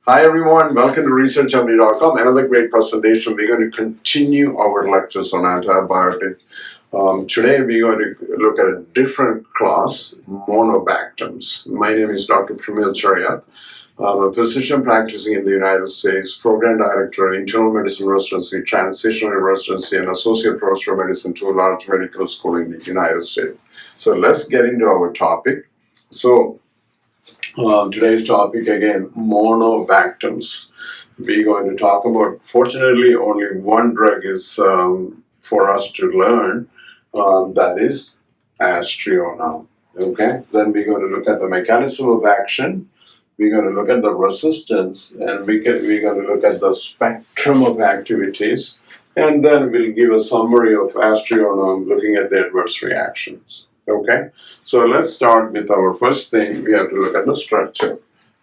Hi everyone, welcome to ResearchMD.com. Another great presentation. We're going to continue our lectures on antibiotic. Today we're going to look at a different class, Monobactams. My name is Dr. CHERIYATH. I'm a physician practicing in the United States, Program Director, Internal Medicine Residency, Transitional Residency, and Associate Professor of Medicine to a large medical school in the United States. So let's get into our topic. Today's topic again, Monobactams. We're going to talk about, fortunately, only one drug is for us to learn, that is Aztreonam. Okay, then we're going to look at the mechanism of action, we're going to look at the resistance, and we're going to look at the spectrum of activities, and then we'll give a summary of Aztreonam looking at the adverse reactions. Okay, so let's start with our first thing. We have to look at the structure.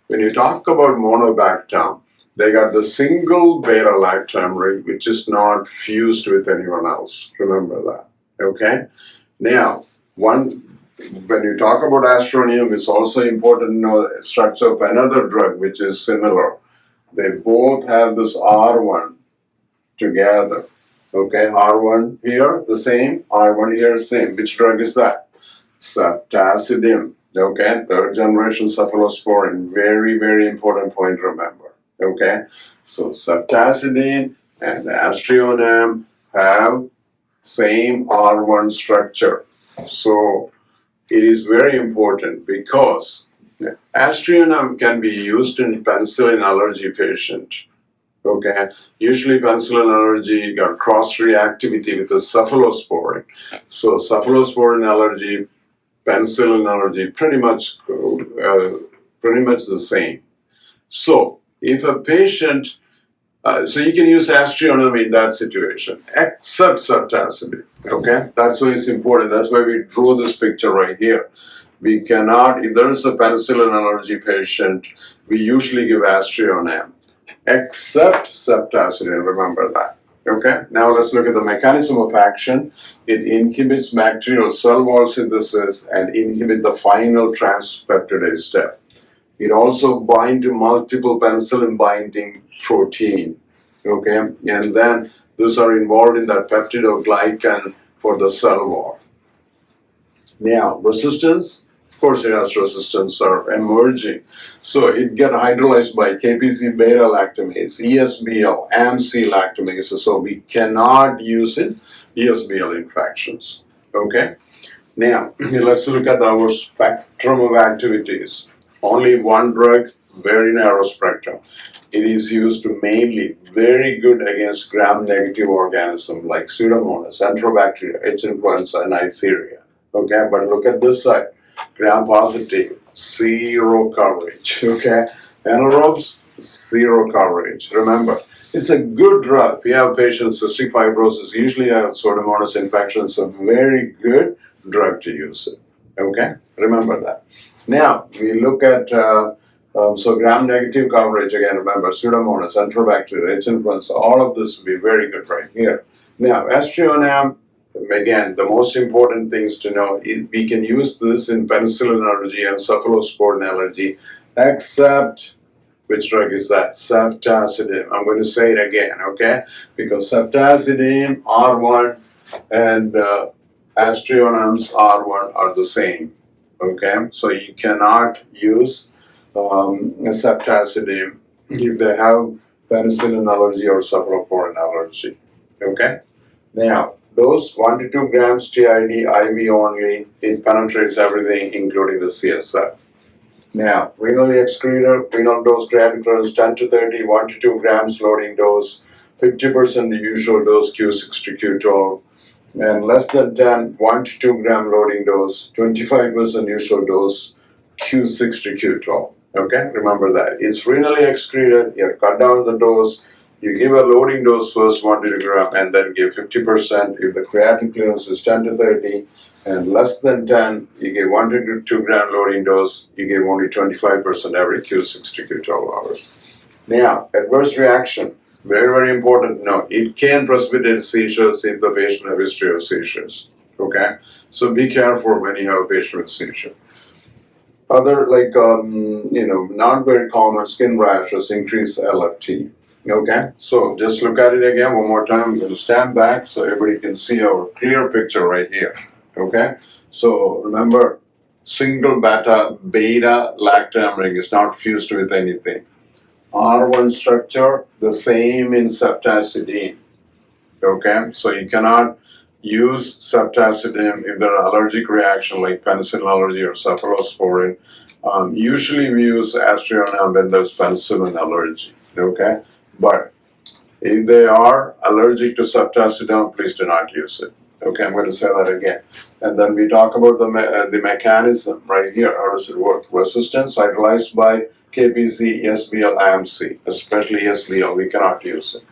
When you talk about Monobactam, they got the single beta-lactam ring, which is not fused with anyone else. Remember that. Okay. Now, when you talk about Aztreonam, it's also important to know the structure of another drug, which is similar. They both have this R1 together. Okay, R1 here, the same. R1 here, same. Which drug is that? Ceftazidime, okay, third generation cephalosporin, very, very important point to remember, okay. So ceftazidime and Aztreonam have same R1 structure. So it is very important because Aztreonam can be used in penicillin allergy patient. Okay, usually penicillin allergy got cross-reactivity with the cephalosporin. So cephalosporin allergy, penicillin allergy, pretty much the same. So if a patient, so you can use Aztreonam in that situation, except ceftazidime. Okay, that's why it's important. That's why we drew this picture right here. We cannot, if there is a penicillin allergy patient, we usually give Aztreonam, except ceftazidime. Remember that. Okay, now let's look at the mechanism of action. It inhibits bacterial cell wall synthesis and inhibits the final transpeptidase step. It also binds to multiple penicillin binding protein. Okay, and then those are involved in that peptidoglycan for the cell wall. Now, resistance. Of course, it has resistance are emerging. So it get hydrolyzed by KPC beta-lactamase, ESBL, AMC lactamase. So we cannot use it ESBL infections. Okay. Now let's look at our spectrum of activities. Only one drug, very narrow spectrum. It is used mainly very good against gram-negative organisms like Pseudomonas, Enterobacteria, H. influenza, and Neisseria. Okay, but look at this side. Gram-positive, zero coverage, okay? Anaerobes, zero coverage. Remember, it's a good drug. If you have patients with cystic fibrosis, usually have Pseudomonas infection, it's a very good drug to use it, okay? Remember that. Now, we look at, so gram-negative coverage, again, remember, Pseudomonas, Enterobacteria, H. influenza, all of this will be very good right here. Now, Aztreonam, again, the most important things to know, we can use this in penicillin allergy and cephalosporin allergy, except, which drug is that? Ceftazidime. I'm going to say it again, okay? Because ceftazidime, R1, and Aztreonam's R1 are the same, okay? So you cannot use ceftazidime if they have penicillin allergy or cephalosporin allergy, okay? Now, those 1 to 2 grams TID, IV only, it penetrates everything, including the CSF. Now, renally excreted, renal dose creatinine clearance 10 to 30, 1 to 2 grams loading dose, 50% the usual dose Q6 to Q12, and less than 10, 1 to 2 gram loading dose, 25% usual dose Q6 to Q12. Okay, remember that. It's renally excreted, you cut down the dose. You give a loading dose first, 1 to 2 gram, and then give 50% if the creatinine clearance is 10 to 30, and less than 10, you give 1 to 2 gram loading dose, you give only 25% every Q6 to Q12 hours. Now, adverse reaction, very, very important to know. It can precipitate seizures if the patient has a history of seizures, okay? So be careful when you have a patient with seizure. Other like not very common skin rashes increase LFT. Okay, so just look at it again one more time. I'm going to stand back so everybody can see our clear picture right here. Okay, so remember, single beta-lactam ring is not fused with anything. R1 structure, the same in ceftazidime. Okay, so you cannot use ceftazidime if there are allergic reaction like penicillin allergy or cephalosporin. Usually we use Aztreonam when there's penicillin allergy. Okay, but if they are allergic to ceftazidime, please do not use it. Okay, I'm going to say that again. And then we talk about the mechanism right here. How does it work? Resistance idolized by KPC, SBL, IMC, especially SBL. We cannot use it.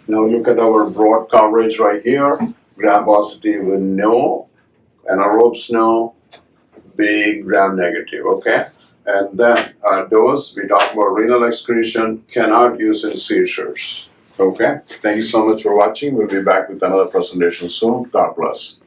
Now look at our broad coverage right here. Gram positive with no, anaerobes no, big gram negative, okay? And then dose, we talk about renal excretion, cannot use in seizures, okay? Thank you so much for watching. We'll be back with another presentation soon. God bless.